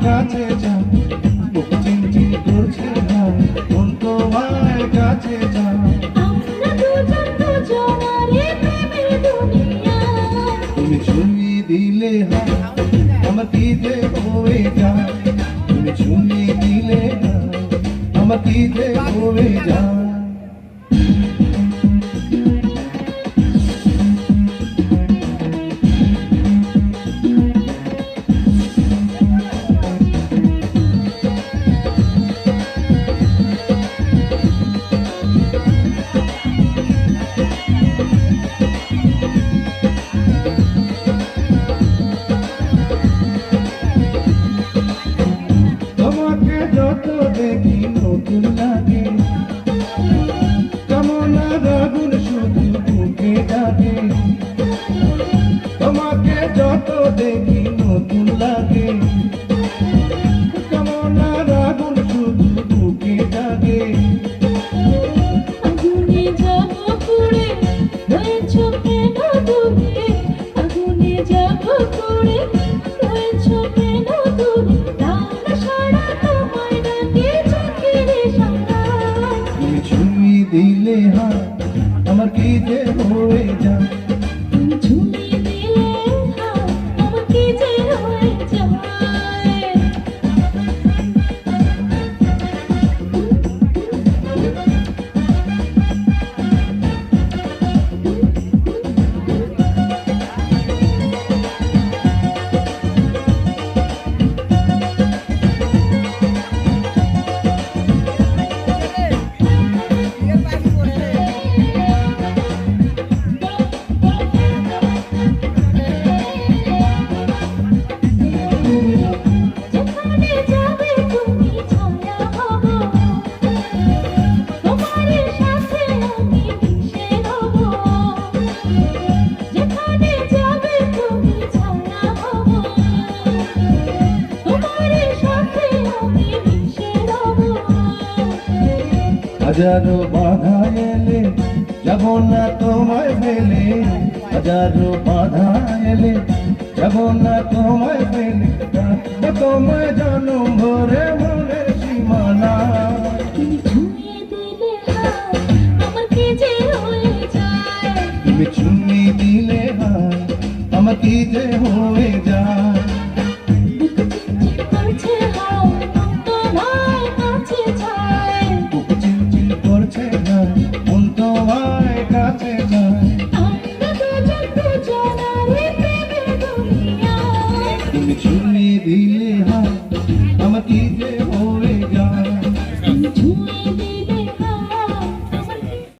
কাছে যা বুক চিনচিন করছে না মন তোমার কাছে যা আমরা দুজন দুজনারে প্রেমের দুনিয়া তুমি ছুঁয়ে দিলে হাত আমার কি যে হয়ে যায় তুমি ছুঁয়ে দিলে হাত আমার কি যে হয়ে যায় দেখি নতুন লাগে কেমন আগুন শুধু বুকে ডাকে তোমাকে যত দেখি নতুন লাগে কেমন আগুন শুধু বুকে ডাকে আগুনে যাব পুড়ে রয়েছ কেন দূরে আগুনে যাব পুড়ে রয়েছ কেন দূরে দিলে হাত আমার কি যে হয়ে যায় তুমি ছুঁয়ে দিলে হাত আমার কি যে হয়ে যায় হাজারো বাধা এলে যাব না তোমায় ফেলে হাজারো বাধা এলে যাব না তোমায় ফেলে তোমায় জনম ভরে মনে সীমানা তুমি ছুঁয়ে দিলে হাত আমার কি যে হয়ে যায় তুমি ছুঁয়ে দিলে হাত আমার কি যে হয়ে যায়